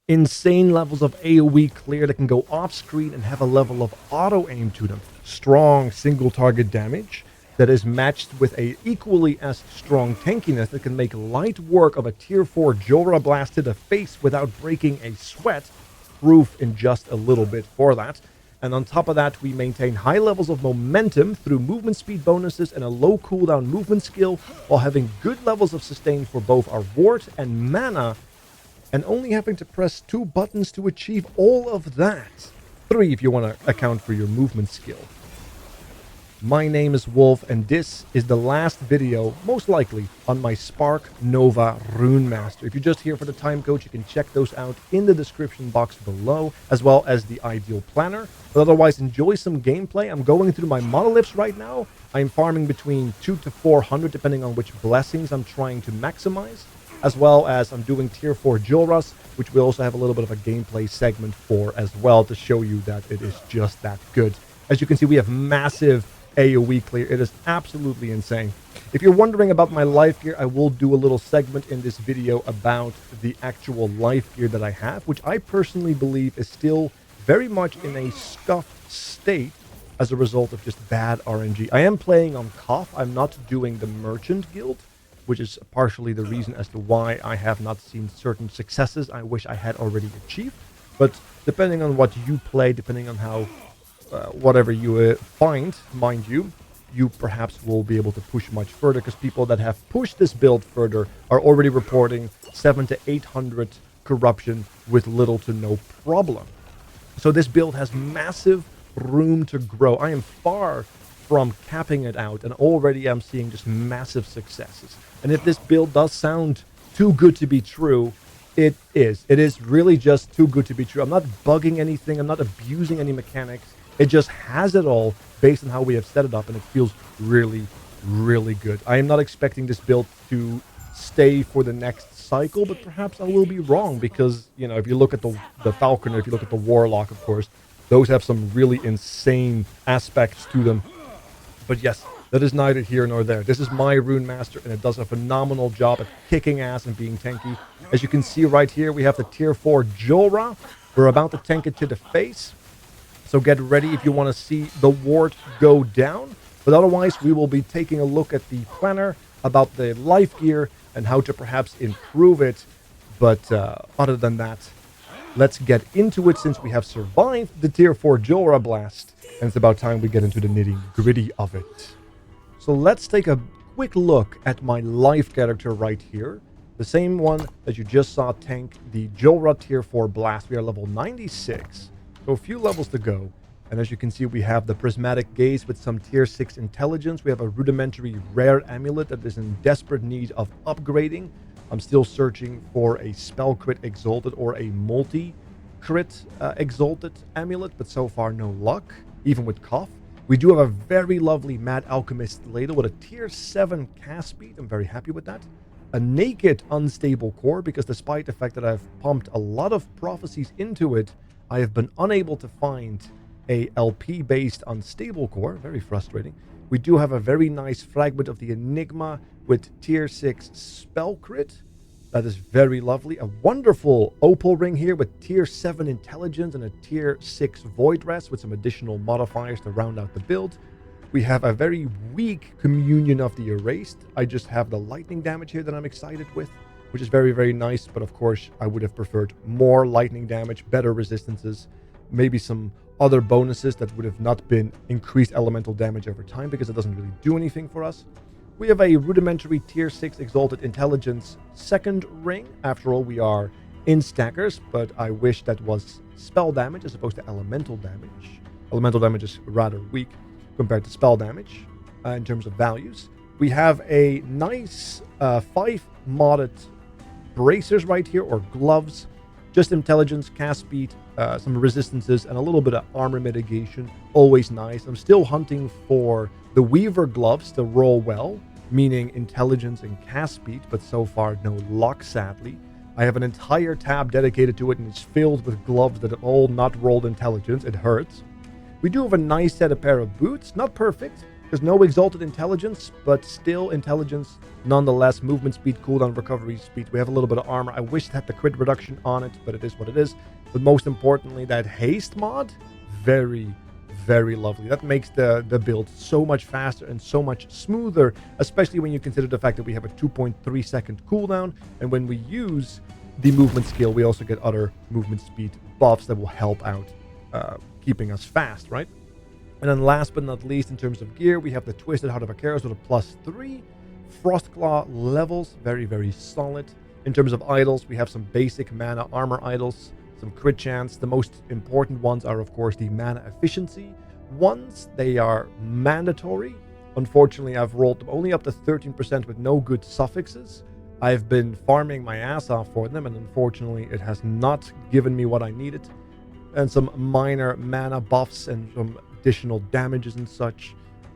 insane levels of AoE clear that can go off screen and have a level of auto aim to them. Strong single target damage that is matched with a equally as strong tankiness that can make light work of a tier 4 Julra blast to the face without breaking a sweat. Proof in just a little bit for that. And on top of that, we maintain high levels of momentum through movement speed bonuses and a low cooldown movement skill, while having good levels of sustain for both our ward and mana, and only having to press 2 buttons to achieve all of that. 3 if you want to account for your movement skill. My name is Wolf, and this is the last video, most likely, on my Spark Nova Runemaster. If you're just here for the time codes, you can check those out in the description box below, as well as the ideal planner. But otherwise, enjoy some gameplay. I'm going through my monoliths right now. I'm farming between 200 to 400, depending on which blessings I'm trying to maximize, as well as I'm doing tier 4 Julras, which we'll also have a little bit of a gameplay segment for as well, to show you that it is just that good. As you can see, we have massive AoE clear. It is absolutely insane. If you're wondering about my life gear, I will do a little segment in this video about the actual life gear that I have, which I personally believe is still very much in a scuffed state as a result of just bad RNG. I am playing on Koth. I'm not doing the Merchant Guild, which is partially the reason as to why I have not seen certain successes I wish I had already achieved. But depending on what you play, depending on how whatever you find, mind you, you perhaps will be able to push much further, because people that have pushed this build further are already reporting 700 to 800 corruption with little to no problem. So this build has massive room to grow. I am far from capping it out, and already I'm seeing just massive successes. And if this build does sound too good to be true, it is. It is really just too good to be true. I'm not bugging anything. I'm not abusing any mechanics. It just has it all based on how we have set it up, and it feels really, really good. I am not expecting this build to stay for the next cycle, but perhaps I will be wrong, because, you know, if you look at the Falconer, if you look at the Warlock, of course, those have some really insane aspects to them. But yes, that is neither here nor there. This is my Runemaster, and it does a phenomenal job at kicking ass and being tanky. As you can see right here, we have the tier 4 Julra. We're about to tank it to the face. So get ready if you want to see the ward go down. But otherwise, we will be taking a look at the planner, about the life gear, and how to perhaps improve it. But other than that, let's get into it, since we have survived the tier 4 Julra blast. And it's about time we get into the nitty-gritty of it. So let's take a quick look at my life character right here. The same one that you just saw tank the Julra tier 4 blast. We are level 96. So a few levels to go, and as you can see, we have the prismatic gaze with some tier 6 intelligence. We have a rudimentary rare amulet that is in desperate need of upgrading. I'm still searching for a spell crit exalted or a multi crit exalted amulet, but so far no luck, even with Koth. We do have a very lovely Mad Alchemist ladle with a tier 7 cast speed. I'm very happy with that. A naked unstable core, because despite the fact that I've pumped a lot of prophecies into it, I have been unable to find a LP-based unstable core. Very frustrating. We do have a very nice fragment of the Enigma with tier 6 spell crit. That is very lovely. A wonderful opal ring here with tier 7 intelligence and a tier 6 void rest with some additional modifiers to round out the build. We have a very weak communion of the erased. I just have the lightning damage here that I'm excited with, which is very, very nice. But of course, I would have preferred more lightning damage, better resistances, maybe some other bonuses that would have not been increased elemental damage over time, because it doesn't really do anything for us. We have a rudimentary tier 6 exalted intelligence second ring. After all, we are in stackers, but I wish that was spell damage as opposed to elemental damage. Elemental damage is rather weak compared to spell damage in terms of values. We have a nice 5 modded bracers right here, or gloves. Just intelligence, cast speed, some resistances, and a little bit of armor mitigation. Always nice. I'm still hunting for the Weaver gloves to roll well, meaning intelligence and cast speed, but so far no luck, sadly. I have an entire tab dedicated to it, and it's filled with gloves that have all not rolled intelligence. It hurts. We do have a nice set of pair of boots. Not perfect, There's no exalted intelligence, but still intelligence nonetheless. Movement speed, cooldown, recovery speed. We have a little bit of armor. I wish it had the crit reduction on it, but it is what it is. But most importantly, that haste mod, very, very lovely. That makes the build so much faster and so much smoother, especially when you consider the fact that we have a 2.3 second cooldown, and when we use the movement skill, we also get other movement speed buffs that will help out keeping us fast, right? And then last but not least, in terms of gear, we have the Twisted Heart of Icarus with a +3. Frostclaw levels, very, very solid. In terms of idols, we have some basic mana armor idols, some crit chance. The most important ones are, of course, the mana efficiency ones. They are mandatory. Unfortunately, I've rolled them only up to 13% with no good suffixes. I've been farming my ass off for them, and unfortunately, it has not given me what I needed. And some minor mana buffs and some additional damages and such.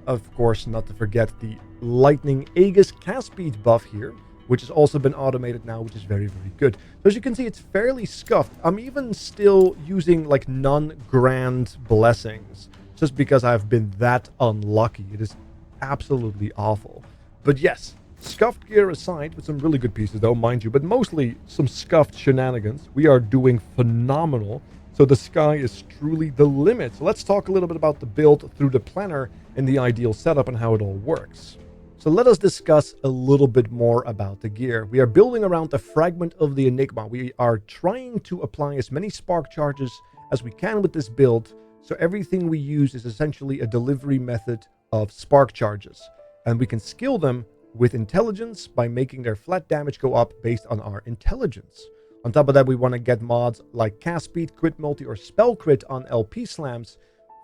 Of course, not to forget the Lightning Aegis cast speed buff here, which has also been automated now, which is very, very good. So as you can see, it's fairly scuffed. I'm even still using like non-grand blessings, just because I've been that unlucky. It is absolutely awful. But yes, scuffed gear aside, with some really good pieces though, mind you, but mostly some scuffed shenanigans, we are doing phenomenal. So the sky is truly the limit. So let's talk a little bit about the build through the planner and the ideal setup and how it all works. So let us discuss a little bit more about the gear. We are building around the fragment of the Enigma. We are trying to apply as many spark charges as we can with this build. So everything we use is essentially a delivery method of spark charges. And we can skill them with intelligence by making their flat damage go up based on our intelligence. On top of that, we want to get mods like cast speed, crit multi, or spell crit on LP slams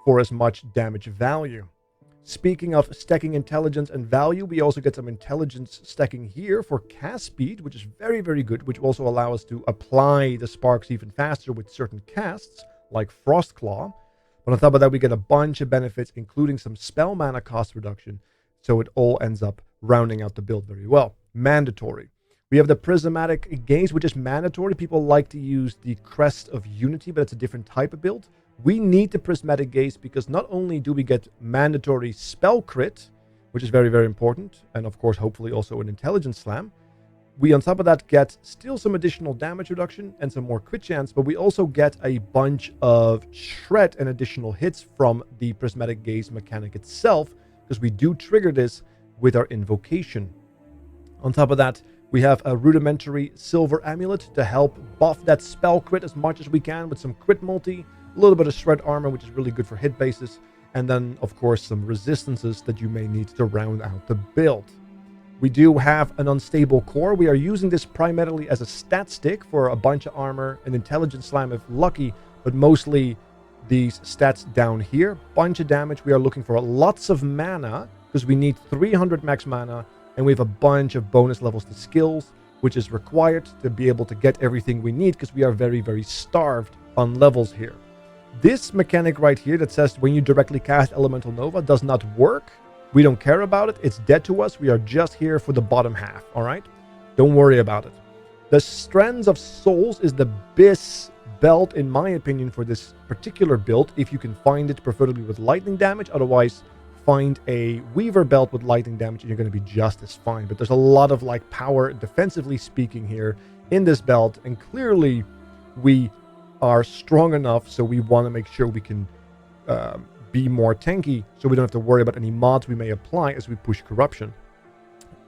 for as much damage value. Speaking of stacking intelligence and value, we also get some intelligence stacking here for cast speed, which is very, very good, which will also allow us to apply the sparks even faster with certain casts, like Frostclaw. But on top of that, we get a bunch of benefits, including some spell mana cost reduction, so it all ends up rounding out the build very well. Mandatory. We have the Prismatic Gaze, which is mandatory. People like to use the Crest of Unity, but it's a different type of build. We need the Prismatic Gaze because not only do we get mandatory spell crit, which is very, very important, and of course, hopefully also an intelligence slam, we on top of that get still some additional damage reduction and some more crit chance, but we also get a bunch of shred and additional hits from the Prismatic Gaze mechanic itself, because we do trigger this with our invocation. On top of that, we have a rudimentary silver amulet to help buff that spell crit as much as we can with some crit multi, a little bit of shred armor, which is really good for hit bases, and then, of course, some resistances that you may need to round out the build. We do have an unstable core. We are using this primarily as a stat stick for a bunch of armor and intelligence slam if lucky, but mostly these stats down here. Bunch of damage. We are looking for lots of mana because we need 300 max mana, and we have a bunch of bonus levels to skills, which is required to be able to get everything we need because we are very, very starved on levels here. This mechanic right here that says when you directly cast Elemental Nova does not work. We don't care about it. It's dead to us. We are just here for the bottom half, all right? Don't worry about it. The Strands of Souls is the best belt, in my opinion, for this particular build. If you can find it, preferably with lightning damage. Otherwise, find a Weaver belt with lightning damage and you're going to be just as fine. But there's a lot of like power, defensively speaking, here in this belt. And clearly, we are strong enough, so we want to make sure we can be more tanky, so we don't have to worry about any mods we may apply as we push corruption.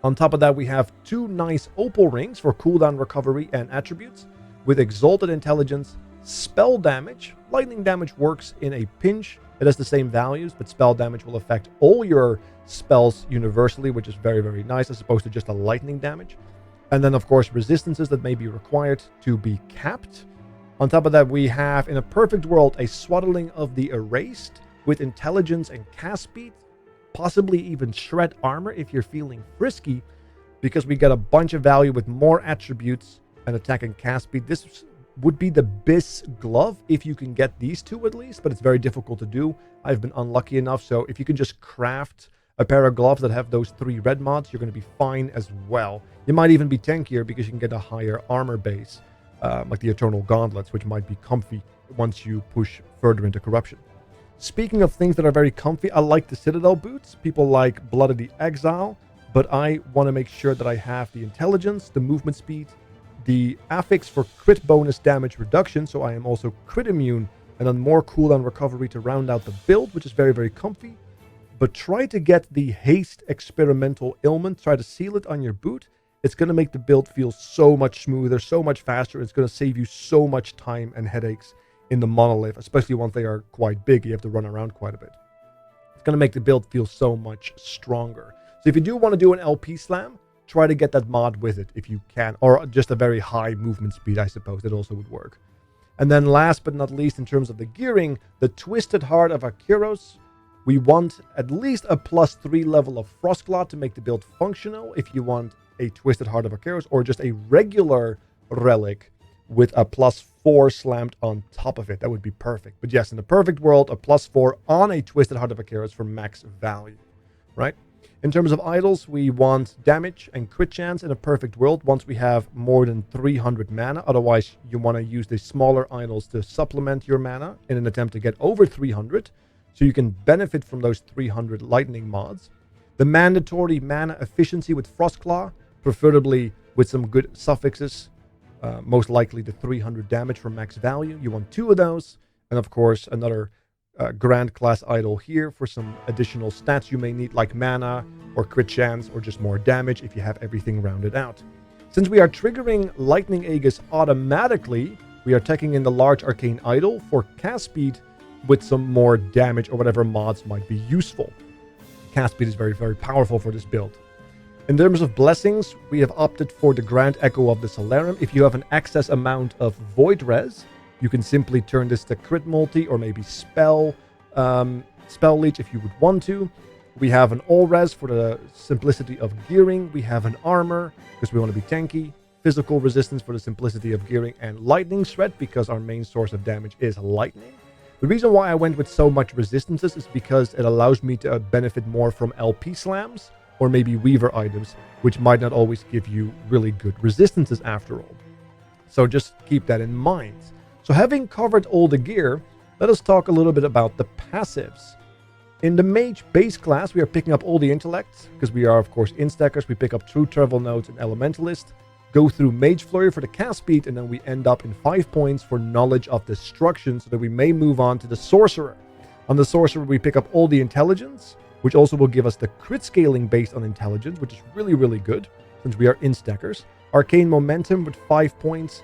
On top of that, we have two nice opal rings for cooldown recovery and attributes with exalted intelligence, spell damage. Lightning damage works in a pinch. It has the same values, but spell damage will affect all your spells universally, which is very, very nice, as opposed to just a lightning damage. And then, of course, resistances that may be required to be capped. On top of that, we have, in a perfect world, a Swaddling of the Erased with intelligence and cast speed, possibly even shred armor if you're feeling frisky, because we get a bunch of value with more attributes and attack and cast speed. This would be the best glove if you can get these two at least, but it's very difficult to do. I've been unlucky enough, so if you can just craft a pair of gloves that have those 3 red mods, you're going to be fine as well. You might even be tankier because you can get a higher armor base, like the Eternal Gauntlets, which might be comfy once you push further into corruption. Speaking of things that are very comfy, I like the Citadel boots. People like Blood of the Exile, but I want to make sure that I have the intelligence, the movement speed, the affix for crit bonus damage reduction, so I am also crit immune, and then more cooldown recovery to round out the build, which is very, very comfy. But try to get the haste experimental ailment, try to seal it on your boot. It's going to make the build feel so much smoother, so much faster. It's going to save you so much time and headaches in the monolith, especially once they are quite big. You have to run around quite a bit. It's going to make the build feel so much stronger. So if you do want to do an LP slam, try to get that mod with it if you can, or just a very high movement speed, I suppose. That also would work. And then last but not least, in terms of the gearing, the Twisted Heart of Akiros. We want at least a +3 level of Frostclaw to make the build functional if you want a Twisted Heart of Akiros, or just a regular relic with a +4 slammed on top of it. That would be perfect. But yes, in the perfect world, a +4 on a Twisted Heart of Akiros for max value, right? In terms of idols, we want damage and crit chance in a perfect world once we have more than 300 mana. Otherwise, you want to use the smaller idols to supplement your mana in an attempt to get over 300, so you can benefit from those 300 lightning mods. The mandatory mana efficiency with Frostclaw, preferably with some good suffixes, most likely the 300 damage for max value. You want 2 of those, and of course another Grand Class idol here for some additional stats you may need, like mana or crit chance or just more damage if you have everything rounded out. Since we are triggering Lightning Aegis automatically, we are taking in the large arcane idol for cast speed with some more damage or whatever mods might be useful. Cast speed is very, very powerful for this build. In terms of blessings, we have opted for the Grand Echo of the Solarium. If you have an excess amount of Void Res, you can simply turn this to crit multi or maybe spell leech if you would want to. We have an all res for the simplicity of gearing. We have an armor because we want to be tanky, physical resistance for the simplicity of gearing, and lightning shred because our main source of damage is lightning. The reason why I went with so much resistances is because it allows me to benefit more from LP slams or maybe Weaver items, which might not always give you really good resistances after all. So just keep that in mind. So having covered all the gear, let us talk a little bit about the passives. In the Mage base class, we are picking up all the intellects, because we are, of course, instackers. We pick up True Travel Notes and Elementalist, go through Mage Flurry for the cast speed, and then we end up in 5 points for Knowledge of Destruction, so that we may move on to the Sorcerer. On the Sorcerer, we pick up all the intelligence, which also will give us the crit scaling based on intelligence, which is really, really good, since we are instackers. Arcane Momentum with 5 points,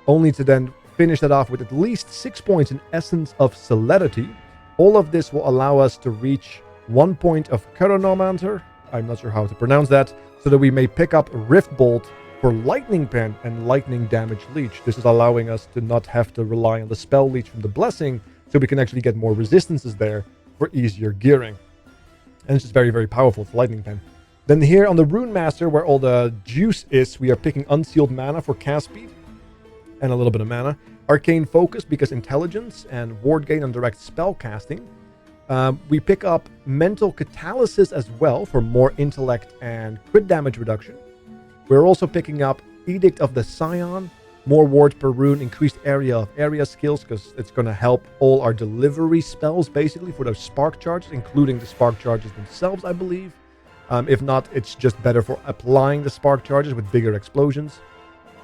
only to then finish that off with at least 6 points in Essence of Celerity. All of this will allow us to reach 1 point of Chronomancer, I'm not sure how to pronounce that, so that we may pick up Rift Bolt for Lightning Pen and Lightning Damage Leech. This is allowing us to not have to rely on the Spell Leech from the Blessing, so we can actually get more resistances there for easier gearing. And it's just very, very powerful for Lightning Pen. Then here on the Runemaster, where all the juice is, we are picking Unsealed Mana for cast speed and a little bit of mana. Arcane Focus because intelligence and ward gain on direct spell casting. We pick up Mental Catalysis as well for more intellect and crit damage reduction. We're also picking up Edict of the Scion, more wards per rune, increased area of area skills, because it's going to help all our delivery spells basically for those spark charges, including the spark charges themselves, I believe. If not, it's just better for applying the spark charges with bigger explosions.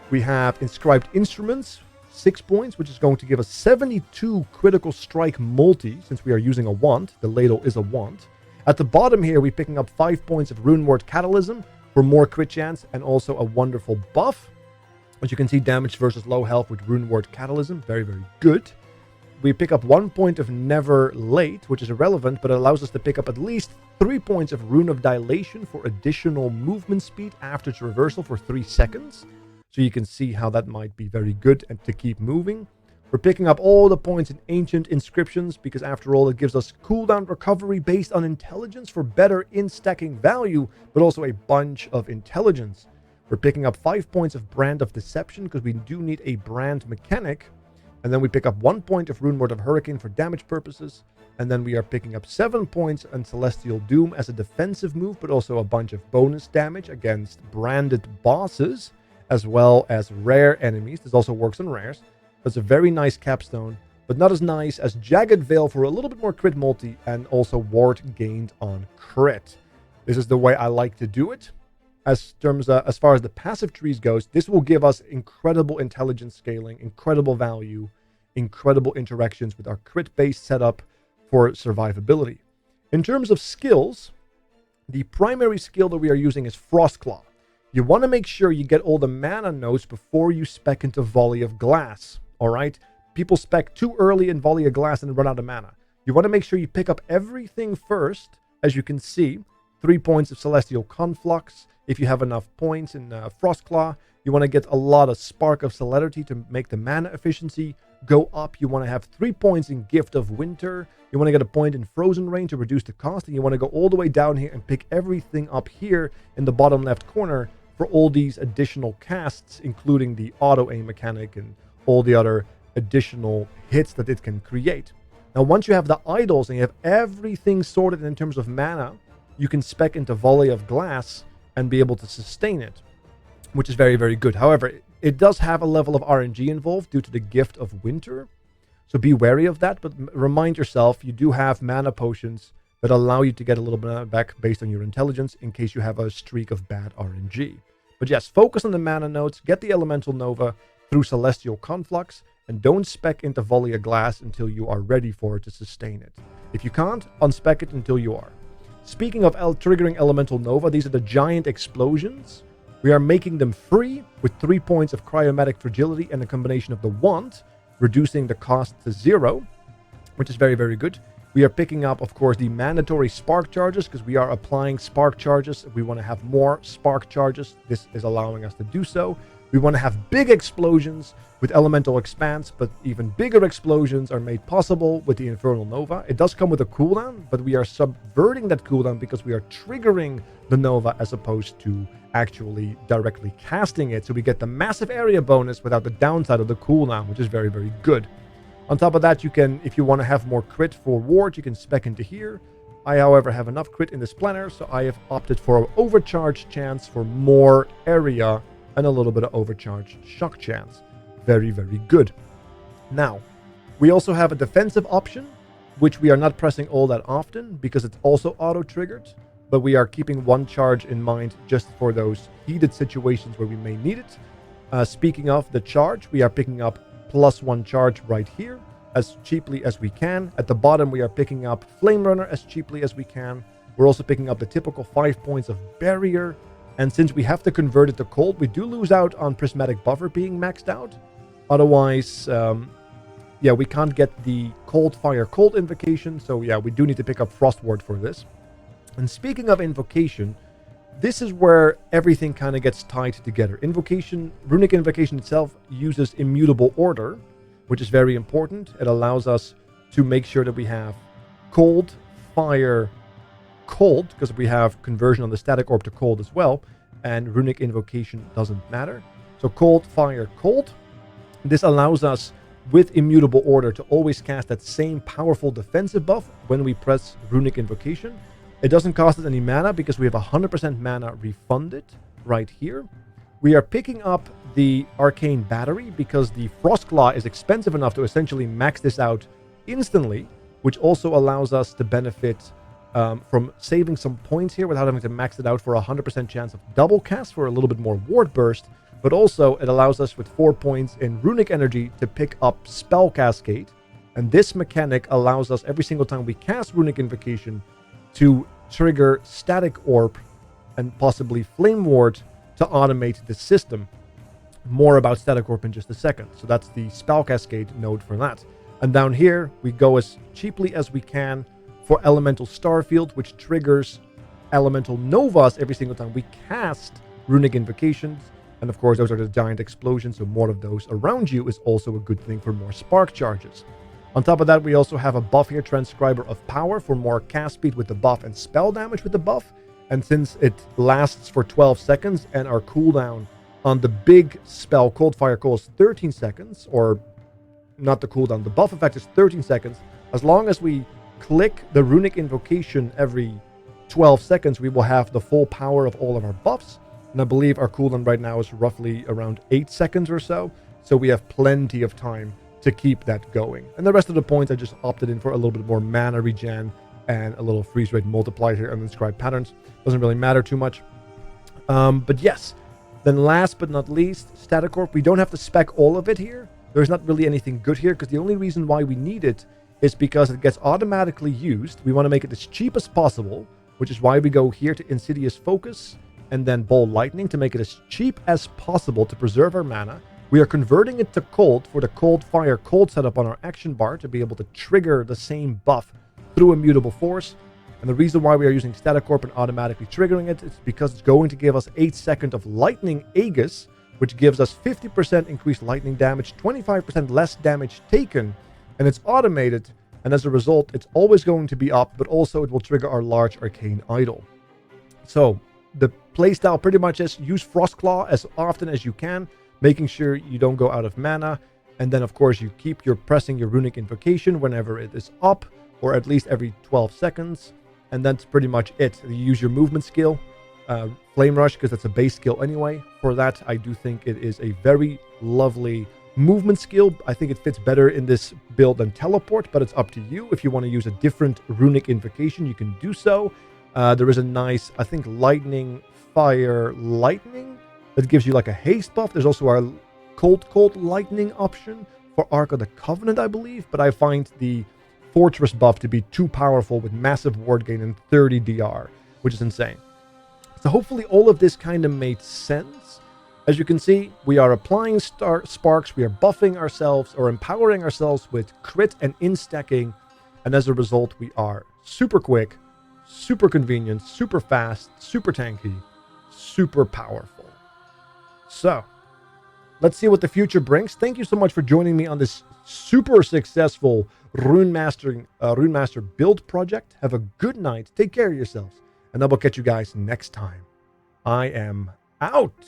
We have Inscribed Instruments, 6 points, which is going to give us 72 critical strike multi, since we are using a wand. The ladle is a wand. At the bottom here, we're picking up 5 points of Rune Ward Catalysm for more crit chance and also a wonderful buff. As you can see, damage versus low health with Rune Ward Catalysm, very, very good. We pick up 1 point of Never Late, which is irrelevant, but it allows us to pick up at least 3 points of Rune of Dilation for additional movement speed after its reversal for 3 seconds. So you can see how that might be very good and to keep moving. We're picking up all the points in Ancient Inscriptions because after all, it gives us cooldown recovery based on intelligence for better in-stacking value, but also a bunch of intelligence. We're picking up 5 points of Brand of Deception because we do need a brand mechanic. And then we pick up 1 point of Rune Ward of Hurricane for damage purposes. And then we are picking up 7 points on Celestial Doom as a defensive move, but also a bunch of bonus damage against branded bosses, as well as rare enemies. This also works on rares. That's a very nice capstone but not as nice as Jagged Veil for a little bit more crit multi and also ward gained on crit. This is the way I like to do it. As far as the passive trees goes, this will give us incredible intelligence scaling, incredible value, incredible interactions with our crit-based setup for survivability. In terms of skills, the primary skill that we are using is Frostclaw. You want to make sure you get all the mana nodes before you spec into Volley of Glass, alright? People spec too early in Volley of Glass and run out of mana. You want to make sure you pick up everything first. As you can see, 3 points of Celestial Conflux. If you have enough points in Frostclaw, you want to get a lot of Spark of Celerity to make the mana efficiency go up. You want to have 3 points in Gift of Winter. You want to get a point in Frozen Rain to reduce the cost. And you want to go all the way down here and pick everything up here in the bottom left corner for all these additional casts, including the auto-aim mechanic and all the other additional hits that it can create. Now, once you have the idols and you have everything sorted in terms of mana, you can spec into Volley of Glass and be able to sustain it, which is very, very good. However, it does have a level of RNG involved due to the Gift of Winter, so be wary of that, but remind yourself you do have mana potions that allow you to get a little bit back based on your intelligence in case you have a streak of bad RNG. But yes, focus on the mana nodes, get the Elemental Nova through Celestial Conflux, and don't spec into Volley of Glass until you are ready for it to sustain it. If you can't, unspec it until you are. Speaking of triggering Elemental Nova, these are the giant explosions. We are making them free with 3 points of Cryomatic Fragility and a combination of the Want, reducing the cost to 0, which is very, very good. We are picking up, of course, the mandatory Spark Charges because we are applying Spark Charges. We want to have more Spark Charges. This is allowing us to do so. We want to have big explosions with Elemental Expanse, but even bigger explosions are made possible with the Infernal Nova. It does come with a cooldown, but we are subverting that cooldown because we are triggering the Nova as opposed to actually directly casting it. So we get the massive area bonus without the downside of the cooldown, which is very, very good. On top of that, you can, if you want to have more crit for ward, you can spec into here. I, however, have enough crit in this planner, so I have opted for an overcharge chance for more area and a little bit of overcharged shock chance. Very, very good. Now, we also have a defensive option, which we are not pressing all that often because it's also auto-triggered, but we are keeping one charge in mind just for those heated situations where we may need it. Speaking of the charge, we are picking up +1 charge right here as cheaply as we can. At the bottom, we are picking up Flame Runner as cheaply as we can. We're also picking up the typical 5 points of Barrier. And since we have to convert it to cold, we do lose out on Prismatic Buffer being maxed out. Otherwise, we can't get the Cold Fire Cold Invocation. So yeah, we do need to pick up Frost Ward for this. And speaking of Invocation, this is where everything kind of gets tied together. Runic Invocation itself uses Immutable Order, which is very important. It allows us to make sure that we have Cold, Fire, Cold, because we have conversion on the static orb to cold as well, and Runic Invocation doesn't matter. So Cold, Fire, Cold. This allows us with Immutable Order to always cast that same powerful defensive buff when we press Runic Invocation. It doesn't cost us any mana because we have 100% mana refunded right here. We are picking up the Arcane Battery because the Frostclaw is expensive enough to essentially max this out instantly, which also allows us to benefit from saving some points here without having to max it out for 100% chance of double cast for a little bit more ward burst. But also it allows us with 4 points in Runic Energy to pick up Spell Cascade. And this mechanic allows us every single time we cast Runic Invocation to trigger Static Orb and possibly Flame Ward to automate the system. More about Static Orb in just a second. So that's the Spell Cascade node for that. And down here, we go as cheaply as we can for Elemental Starfield, which triggers Elemental Novas every single time we cast Runic Invocations. And of course, those are the giant explosions, so more of those around you is also a good thing for more spark charges. On top of that, we also have a buff here, Transcriber of Power, for more cast speed with the buff and spell damage with the buff. And since it lasts for 12 seconds and our cooldown on the big spell, Cold Fire Cold, is 13 seconds, or not the cooldown, the buff effect is 13 seconds. As long as we click the Runic Invocation every 12 seconds, we will have the full power of all of our buffs. And I believe our cooldown right now is roughly around 8 seconds or so. So we have plenty of time to keep that going. And the rest of the points I just opted in for a little bit more mana regen and a little freeze rate multiplier here and inscribed patterns. Doesn't really matter too much. But yes, then last but not least, Staticorp. We don't have to spec all of it here. There's not really anything good here because the only reason why we need it is because it gets automatically used. We want to make it as cheap as possible, which is why we go here to Insidious Focus and then Ball Lightning to make it as cheap as possible to preserve our mana. We are converting it to Cold for the Cold Fire Cold setup on our action bar to be able to trigger the same buff through Immutable Force. And the reason why we are using Staticorp and automatically triggering it is because it's going to give us 8 seconds of Lightning Aegis, which gives us 50% increased lightning damage, 25% less damage taken, and it's automated, and as a result, it's always going to be up, but also it will trigger our large arcane idol. So the playstyle pretty much is use Frostclaw as often as you can, making sure you don't go out of mana, and then of course you keep your pressing your runic invocation whenever it is up, or at least every 12 seconds, and that's pretty much it. You use your movement skill, Flame Rush, because that's a base skill anyway. For that, I do think it is a very lovely movement skill. I think it fits better in this build than Teleport, but it's up to you. If you want to use a different runic invocation, you can do so. There is a nice, I think, Lightning, Fire, Lightning that gives you like a haste buff. There's also our Cold Lightning option for Ark of the Covenant, I believe, but I find the Fortress buff to be too powerful with massive ward gain and 30 DR, which is insane. So hopefully all of this kind of made sense. As you can see, we are applying sparks, we are buffing ourselves or empowering ourselves with crit and in-stacking, and as a result, we are super quick, super convenient, super fast, super tanky, super powerful. So, let's see what the future brings. Thank you so much for joining me on this super successful Runemaster build project. Have a good night, take care of yourselves, and I will catch you guys next time. I am out.